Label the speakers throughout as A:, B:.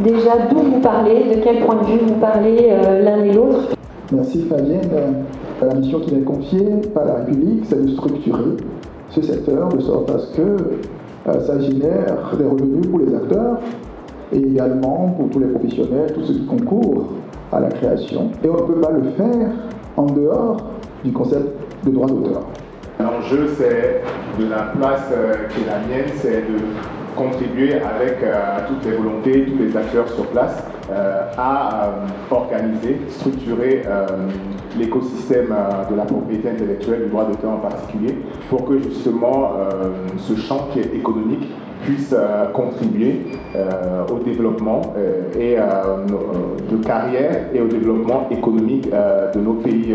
A: déjà d'où vous parlez, de quel point de vue vous parlez l'un et l'autre.
B: Merci Fabienne. La mission qui m'est confiée par la République, c'est de structurer ce secteur de sorte à ce que ça génère des revenus pour les acteurs et également pour tous les professionnels, tous ceux qui concourent à la création. Et on ne peut pas le faire en dehors du concept de droit d'auteur.
C: L'enjeu, c'est de la place qui est la mienne, c'est de contribuer avec toutes les volontés, tous les acteurs sur place à organiser, structurer l'écosystème de la propriété intellectuelle, du droit d'auteur en particulier, pour que justement ce champ qui est économique puisse contribuer au développement et de carrière et au développement économique de nos pays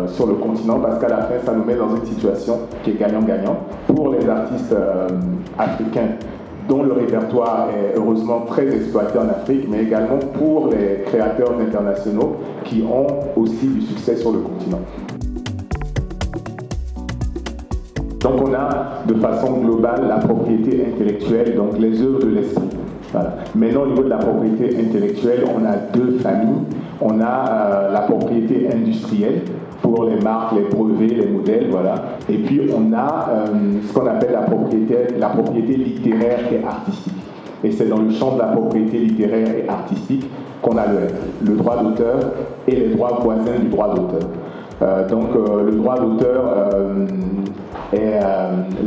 C: sur le continent, parce qu'à la fin, ça nous met dans une situation qui est gagnant-gagnant pour les artistes africains dont le répertoire est heureusement très exploité en Afrique, mais également pour les créateurs internationaux qui ont aussi du succès sur le continent. Donc on a de façon globale la propriété intellectuelle, donc les œuvres de l'esprit. Voilà. Maintenant au niveau de la propriété intellectuelle, on a deux familles. On a la propriété industrielle pour les marques, les brevets, les modèles, voilà. Et puis on a ce qu'on appelle la propriété littéraire et artistique. Et c'est dans le champ de la propriété littéraire et artistique qu'on a le droit d'auteur et les droits voisins du droit d'auteur. Donc le droit d'auteur est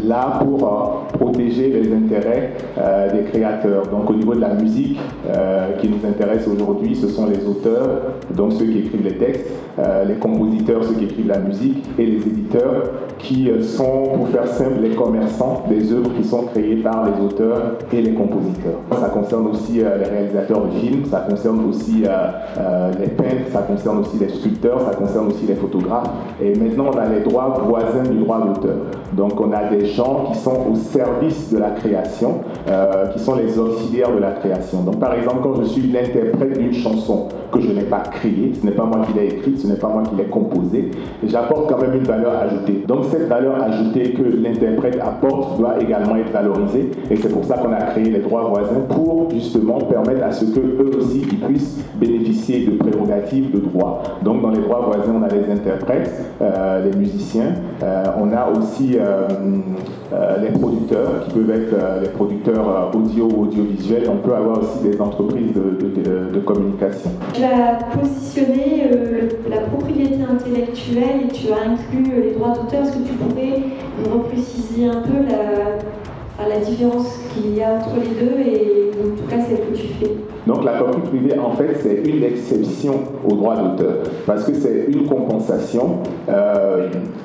C: là pour protéger les intérêts des créateurs. Donc au niveau de la musique qui nous intéresse aujourd'hui, ce sont les auteurs, donc ceux qui écrivent les textes, les compositeurs, ceux qui écrivent la musique, et les éditeurs qui sont, pour faire simple, les commerçants des œuvres qui sont créées par les auteurs et les compositeurs. Ça concerne aussi les réalisateurs de films, ça concerne aussi les peintres, ça concerne aussi les sculpteurs, ça concerne aussi les photographes. Et maintenant, on a les droits voisins du droit d'auteur. Donc, on a des gens qui sont au service de la création, qui sont les auxiliaires de la création. Donc, par exemple, quand je suis l'interprète d'une chanson que je n'ai pas créée, ce n'est pas moi qui l'ai écrite, ce n'est pas moi qui l'ai composée, j'apporte quand même une valeur ajoutée. Donc, cette valeur ajoutée que l'interprète apporte doit également être valorisée. Et c'est pour ça qu'on a créé les droits voisins pour justement permettre à ce qu'eux aussi ils puissent bénéficier de prérogatives de droit. Donc, dans les droits voisins, on a les interprètes, les musiciens, on a aussi les producteurs qui peuvent être les producteurs audio ou audiovisuels. On peut avoir aussi des entreprises de communication.
A: Tu as positionné la propriété intellectuelle et tu as inclus les droits d'auteur. Est-ce que tu pourrais nous repréciser un peu la différence qu'il y a entre les deux et en tout cas celle que tu fais?
C: Donc la copie privée, en fait, c'est une exception au droit d'auteur, parce que c'est une compensation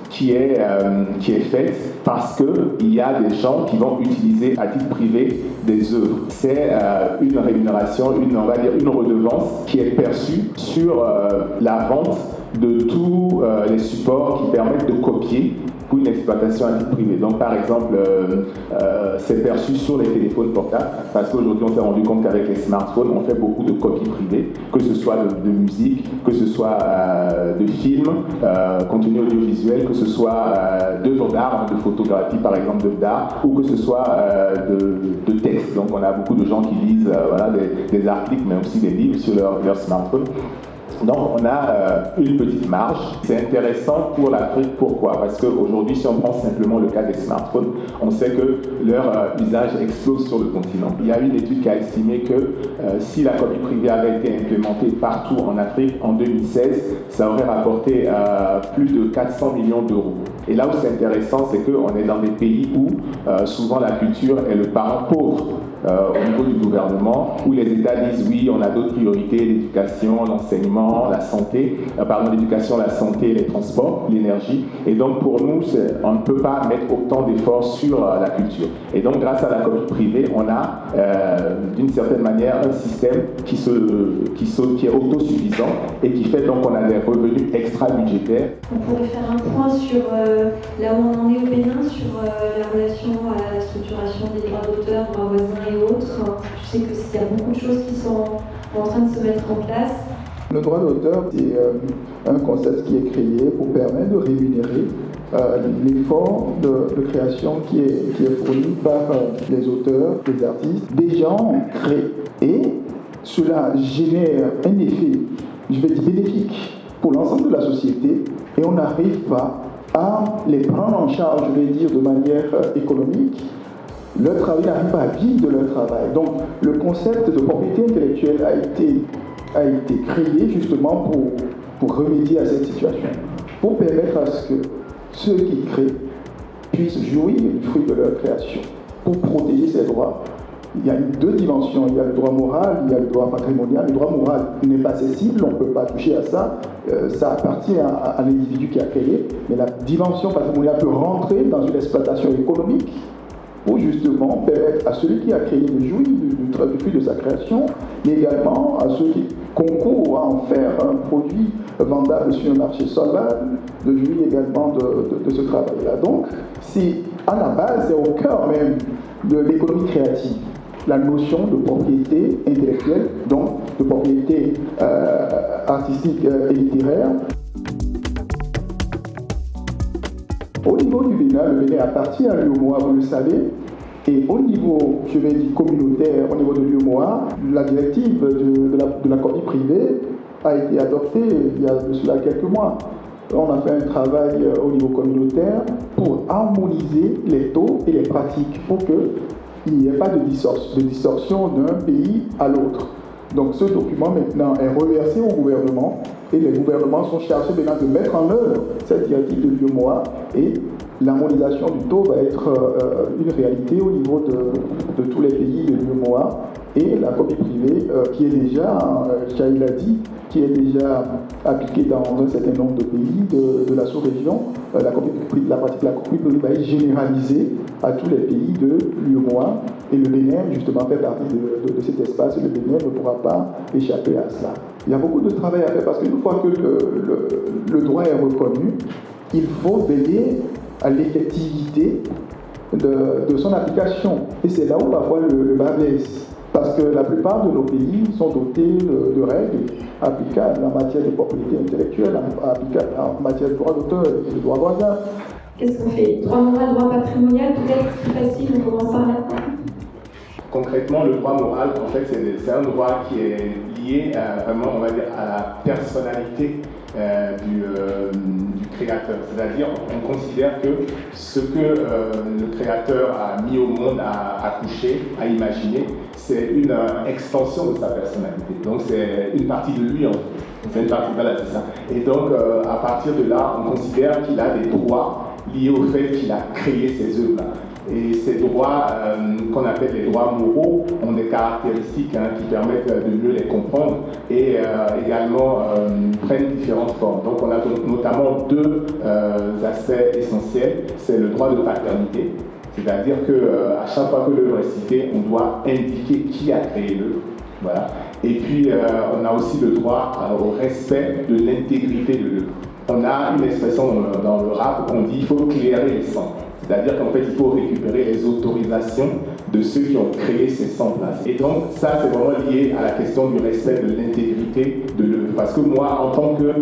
C: qui est faite parce qu'il y a des gens qui vont utiliser à titre privé des œuvres. C'est une rémunération, on va dire une redevance qui est perçue sur la vente de tous les supports qui permettent de copier pour une exploitation à titre privé. Donc par exemple, c'est perçu sur les téléphones portables, parce qu'aujourd'hui on s'est rendu compte qu'avec les smartphones, on fait beaucoup de copies privées, que ce soit de musique, que ce soit de films, contenu audiovisuel, que ce soit d'œuvres d'art, de photographie par exemple d'œuvres d'art, ou que ce soit de textes. Donc on a beaucoup de gens qui lisent voilà, des articles, mais aussi des livres sur leur smartphone. Donc on a une petite marge. C'est intéressant pour l'Afrique. Pourquoi? Parce qu'aujourd'hui, si on prend simplement le cas des smartphones, on sait que leur usage explose sur le continent. Il y a une étude qui a estimé que si la copie privée avait été implémentée partout en Afrique en 2016, ça aurait rapporté plus de 400 millions d'euros. Et là où c'est intéressant, c'est qu'on est dans des pays où souvent la culture est le parent pauvre. Au niveau du gouvernement, où les États disent oui, on a d'autres priorités, l'éducation, l'enseignement, la santé, l'éducation, la santé, les transports, l'énergie. Et donc pour nous, on ne peut pas mettre autant d'efforts sur la culture. Et donc grâce à la copie privée, on a d'une certaine manière un système qui est autosuffisant et qui fait donc qu'on a des revenus extra-budgétaires.
A: On pourrait faire un point sur là où on en est au Bénin, sur la relation à la structuration des droits d'auteur, droits voisins et autres. Je sais qu'il y a beaucoup de choses qui sont en train de se mettre en place.
B: Le droit d'auteur, c'est un concept qui est créé pour permettre de rémunérer l'effort de création qui est fourni par les auteurs, les artistes. Des gens créent et cela génère un effet, je vais dire, bénéfique pour l'ensemble de la société et on n'arrive pas à les prendre en charge, je vais dire, de manière économique, leur travail n'arrive pas à vivre de leur travail. Donc le concept de propriété intellectuelle a été créé justement pour remédier à cette situation, pour permettre à ce que ceux qui créent puissent jouir du fruit de leur création, pour protéger ces droits. Il y a deux dimensions, il y a le droit moral, il y a le droit patrimonial. Le droit moral n'est pas accessible, on ne peut pas toucher à ça, ça appartient à l'individu qui a créé, mais la dimension patrimoniale peut rentrer dans une exploitation économique pour justement permettre à celui qui a créé de jouir du fruit de sa création, mais également à ceux qui concourent à en faire un produit vendable sur un marché solvable, de jouir également de ce travail-là. Donc, c'est à la base, c'est au cœur même de l'économie créative, la notion de propriété intellectuelle, donc de propriété artistique et littéraire. Au niveau du Bénin, le Bénin appartient à l'UEMOA, vous le savez, et au niveau, je vais dire, communautaire, au niveau de l'UEMOA, la directive de la copie privée a été adoptée il y a de cela quelques mois. On a fait un travail au niveau communautaire pour harmoniser les taux et les pratiques pour qu'il n'y ait pas de distorsion d'un pays à l'autre. Donc ce document maintenant est reversé au gouvernement et les gouvernements sont chargés maintenant de mettre en œuvre cette directive de l'UEMOA et l'harmonisation du taux va être une réalité au niveau de tous les pays de l'UEMOA et la copie privée qui est déjà, Chahil a dit, qui est déjà appliquée dans un certain nombre de pays de la sous-région. La pratique de la copie privée va être généralisée à tous les pays de l'UEMOA et le Bénin justement fait partie de cet espace et le Bénin ne pourra pas échapper à cela. Il y a beaucoup de travail à faire parce qu'une fois que le droit est reconnu, il faut veiller à l'effectivité de son application. Et c'est là où parfois le bas blesse. Parce que la plupart de nos pays sont dotés de règles applicables en matière de propriété intellectuelle, applicables en matière de droit d'auteur et de droit voisin.
A: Qu'est-ce qu'on fait? Droit moral, droit patrimonial, peut-être plus facile, on commence par là.
C: Concrètement, le droit moral, en fait, c'est un droit qui est lié vraiment, on va dire, à la personnalité du créateur. C'est-à-dire, on considère que ce que le créateur a mis au monde, a accouché, a imaginé, c'est une extension de sa personnalité. Donc, c'est une partie de lui, en fait. C'est une partie, voilà, c'est ça. Et donc, à partir de là, on considère qu'il a des droits liés au fait qu'il a créé ces œuvres-là. Et ces droits, qu'on appelle les droits moraux, ont des caractéristiques qui permettent de mieux les comprendre et également prennent différentes formes. Donc on a notamment deux aspects essentiels. C'est le droit de paternité, c'est-à-dire qu'à chaque fois que l'œuvre est citée, on doit indiquer qui a créé l'œuvre. Voilà. Et puis on a aussi le droit au respect de l'intégrité de l'œuvre. On a une expression dans le rap, on dit il faut clairer les samples. C'est-à-dire qu'en fait, il faut récupérer les autorisations de ceux qui ont créé ces samples-là. Et donc, ça, c'est vraiment lié à la question du respect de l'intégrité de l'œuvre. Parce que moi, en tant que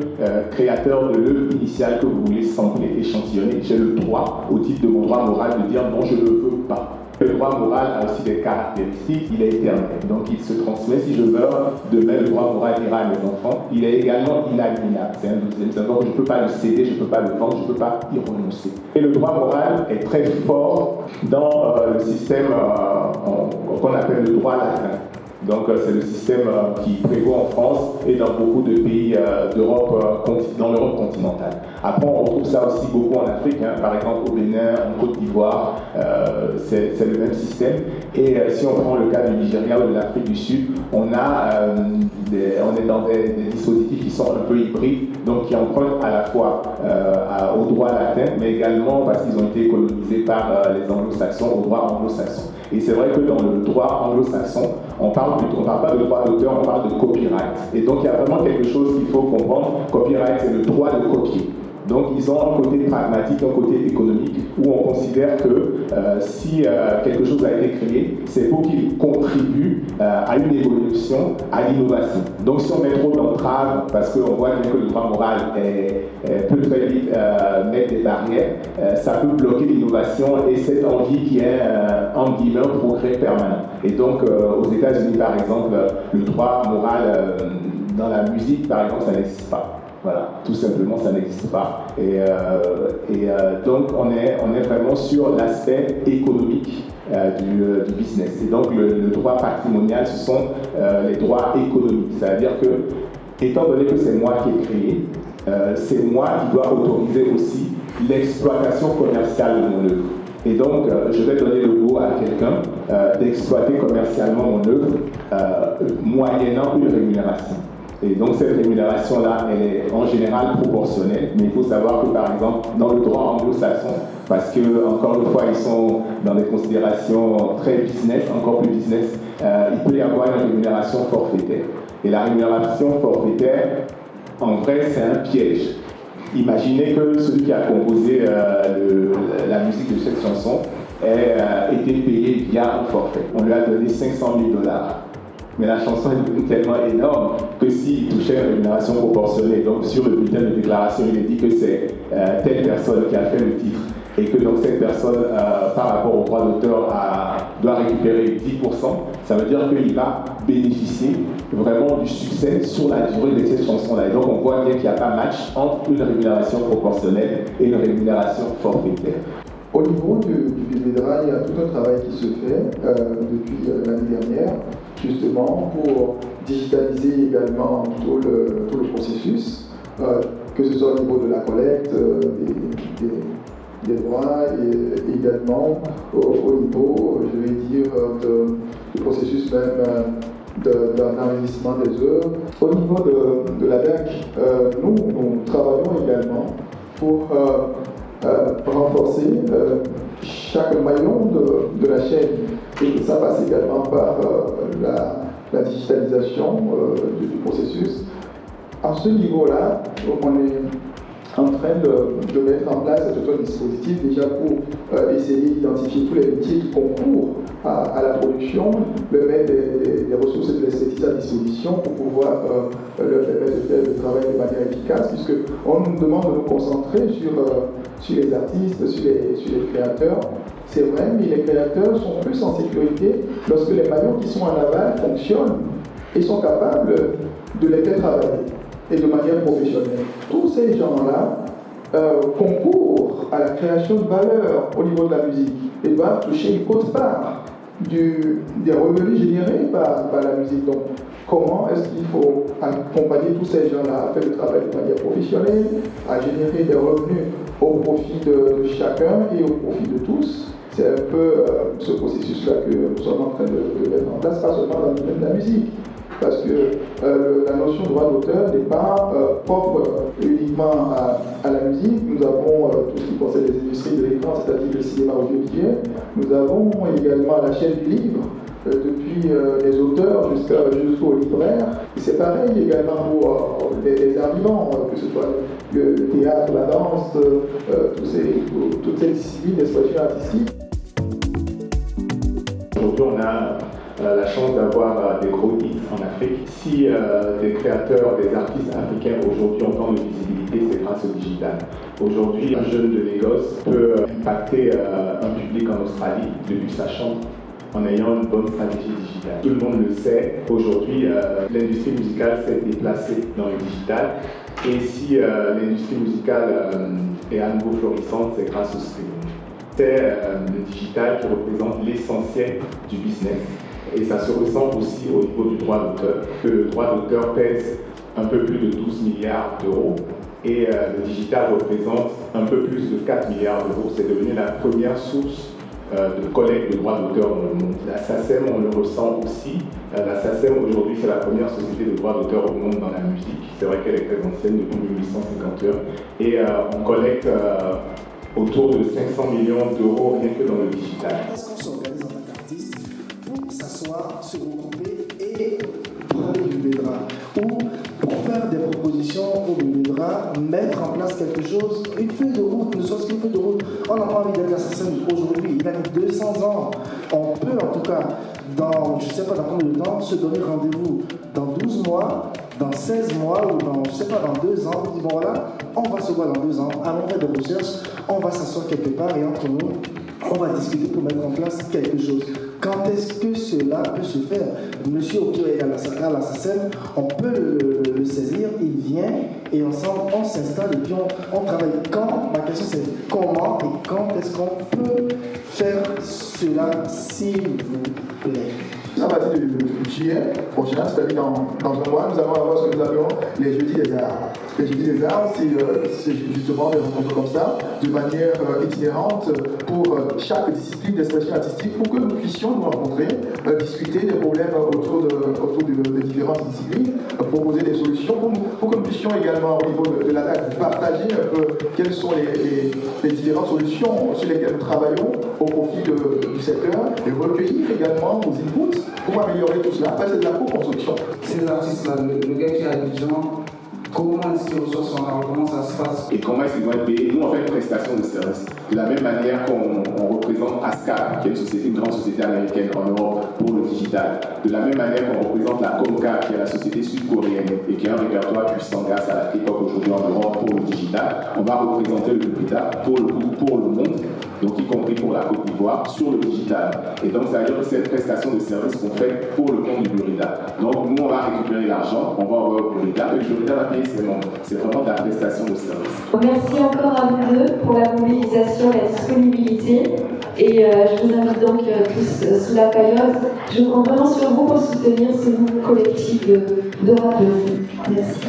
C: créateur de l'œuvre initiale que vous voulez sampler, échantillonner, j'ai le droit, au titre de mon droit moral, de dire non, je ne veux pas. Le droit moral a aussi des caractéristiques, il est éternel, donc il se transmet. Si je meurs, demain le droit moral ira à mes enfants. Il est également inaliénable, c'est un deuxième savoir, je ne peux pas le céder, je ne peux pas le vendre, je ne peux pas y renoncer. Et le droit moral est très fort dans le système qu'on appelle le droit latin. Donc c'est le système qui prévaut en France et dans beaucoup de pays d'Europe, dans l'Europe continentale. Après, on retrouve ça aussi beaucoup en Afrique, par exemple au Bénin, en Côte d'Ivoire, c'est le même système. Et si on prend le cas du Nigeria ou de l'Afrique du Sud, on est dans des dispositifs qui sont un peu hybrides, donc qui empruntent à la fois au droit latin, mais également parce qu'ils ont été colonisés par les anglo-saxons, au droit anglo-saxon. Et c'est vrai que dans le droit anglo-saxon, on parle pas de droit d'auteur, on parle de copyright. Et donc il y a vraiment quelque chose qu'il faut comprendre. Copyright, c'est le droit de copier. Donc ils ont un côté pragmatique, un côté économique, où on considère que si quelque chose a été créé, c'est pour qu'il contribue à une évolution, à l'innovation. Donc si on met trop d'entraves, parce qu'on voit bien que le droit moral peut très vite mettre des barrières, ça peut bloquer l'innovation et cette envie qui est en guillemets un progrès permanent. Et donc aux États-Unis par exemple, le droit moral dans la musique par exemple, ça n'existe pas. Voilà, tout simplement, ça n'existe pas. Donc, on est vraiment sur l'aspect économique du business. Et donc, le droit patrimonial, ce sont les droits économiques. C'est-à-dire que, étant donné que c'est moi qui ai créé, c'est moi qui dois autoriser aussi l'exploitation commerciale de mon œuvre. Et donc, je vais donner le go à quelqu'un d'exploiter commercialement mon œuvre moyennant une rémunération. Et donc cette rémunération-là, elle est en général proportionnelle, mais il faut savoir que par exemple, dans le droit anglo-saxon, parce que encore une fois, ils sont dans des considérations très business, encore plus business, il peut y avoir une rémunération forfaitaire. Et la rémunération forfaitaire, en vrai, c'est un piège. Imaginez que celui qui a composé la musique de cette chanson ait été payé via un forfait. On lui a donné $500 000. Mais la chanson est devenue tellement énorme que s'il touchait une rémunération proportionnée, donc sur le bulletin de déclaration, il est dit que c'est telle personne qui a fait le titre et que donc cette personne, par rapport au droit d'auteur, doit récupérer 10%, ça veut dire qu'il va bénéficier vraiment du succès sur la durée de cette chanson-là. Et donc on voit bien qu'il n'y a pas match entre une rémunération proportionnelle et une rémunération forfaitaire.
B: Au niveau du BZRA, il y a tout un travail qui se fait depuis l'année dernière, justement pour digitaliser également tout le processus, que ce soit au niveau de la collecte des droits et également au niveau, je vais dire, du processus même d'investissement des œuvres. Au niveau de la DAC, nous travaillons également pour renforcer chaque maillon de la chaîne. Et ça passe également par la digitalisation du processus. À ce niveau-là, on est en train de mettre en place tout un dispositif déjà pour essayer d'identifier tous les métiers qui concourent à la production, de mettre des ressources et de l'expertise à disposition pour pouvoir leur permettre de faire le travail de manière efficace, puisqu'on nous demande de nous concentrer sur les artistes, sur les créateurs. C'est vrai, mais les créateurs sont plus en sécurité lorsque les maillons qui sont en aval fonctionnent et sont capables de les faire travailler et de manière professionnelle. Tous ces gens-là concourent à la création de valeur au niveau de la musique et doivent toucher une quote-part des revenus générés par la musique. Donc, comment est-ce qu'il faut accompagner tous ces gens-là à faire le travail de manière professionnelle, à générer des revenus au profit de chacun et au profit de tous? C'est un peu ce processus-là que nous sommes en train de mettre en place, pas seulement dans le domaine de la musique, parce que la notion de droit d'auteur n'est pas propre uniquement à la musique. Nous avons tout ce qui concerne les industries de l'écran, c'est-à-dire le cinéma audiovisuel. Nous avons également la chaîne du livre, depuis les auteurs jusqu'aux libraires. Et c'est pareil également pour les arts vivants, que ce soit le théâtre, la danse, toutes ces disciplines d'expression artistique.
C: Aujourd'hui, on a la chance d'avoir des gros hits en Afrique. Si des créateurs, des artistes africains aujourd'hui ont tant de visibilité, c'est grâce au digital. Aujourd'hui, un jeune de Lagos peut impacter un public en Australie depuis sa chambre en ayant une bonne stratégie digitale. Tout le monde le sait, aujourd'hui, l'industrie musicale s'est déplacée dans le digital. Et si l'industrie musicale est à nouveau florissante, c'est grâce au streaming. C'est le digital qui représente l'essentiel du business. Et ça se ressent aussi au niveau du droit d'auteur, que le droit d'auteur pèse un peu plus de 12 milliards d'euros et le digital représente un peu plus de 4 milliards d'euros. C'est devenu la première source de collecte de droits d'auteur dans le monde. La SACEM, on le ressent aussi. La SACEM, aujourd'hui, c'est la première société de droits d'auteur au monde dans la musique. C'est vrai qu'elle est très ancienne, depuis 1851. Et on collecte autour de 500 millions d'euros rien que dans le digital.
D: Est-ce qu'on s'organise en tant qu'artiste pour s'asseoir, se regrouper et parler du BZRA ou pour faire des propositions au BZRA, mettre en place quelque chose 200 ans. On peut en tout cas, dans, je ne sais pas dans combien de temps, se donner rendez-vous dans 12 mois, dans 16 mois ou dans, je ne sais pas, dans 2 ans. On dit bon voilà, on va se voir dans 2 ans, allons faire des recherches, on va s'asseoir quelque part et entre nous, on va discuter pour mettre en place quelque chose. Quand est-ce que cela peut se faire? Monsieur Okio est à la SACEM, on peut le saisir, il vient et ensemble on s'installe et puis on travaille. Quand? Ma question c'est comment et quand est-ce qu'on peut faire cela, s'il vous plaît?
B: À partir de juillet prochain, c'est-à-dire dans un mois, nous allons avoir ce que nous appelons les jeudis des arts. Les jeudis des arts, c'est justement des rencontres comme ça, de manière itinérante pour chaque discipline d'expression artistique, pour que nous puissions nous rencontrer, discuter des problèmes autour des différentes disciplines, proposer des solutions, pour que nous puissions également, au niveau de la DAC, partager un peu quelles sont les différentes solutions sur lesquelles nous travaillons au profit du secteur, et recueillir également nos inputs pour améliorer tout cela. Après, c'est de la co-construction.
E: Ces artistes-là, le gars qui a des gens, comment est-ce qu'il reçoit son argent, comment ça se passe?
C: Et comment est-ce qu'ils vont être payés? Nous, on fait une prestation de service. De la même manière qu'on représente ASCA, qui est une grande société américaine en Europe pour le digital. De la même manière qu'on représente la Comca, qui est la société sud-coréenne et qui a un répertoire puissant grâce à la K-pop aujourd'hui en Europe pour le digital, on va représenter le Burida pour le monde, donc y compris pour la Côte d'Ivoire, sur le digital. Et donc, ça veut dire que cette prestation de service qu'on fait pour le compte du Burida. Donc, nous, on va récupérer l'argent, on va envoyer au Burida, et le Burida va payer ses membres. C'est vraiment de la prestation de service.
A: Merci encore à vous deux pour la mobilisation et la disponibilité. Et je vous invite donc tous sous la période. Je compte vraiment sur vous pour soutenir ce nouveau collectif de rappeuses. Merci.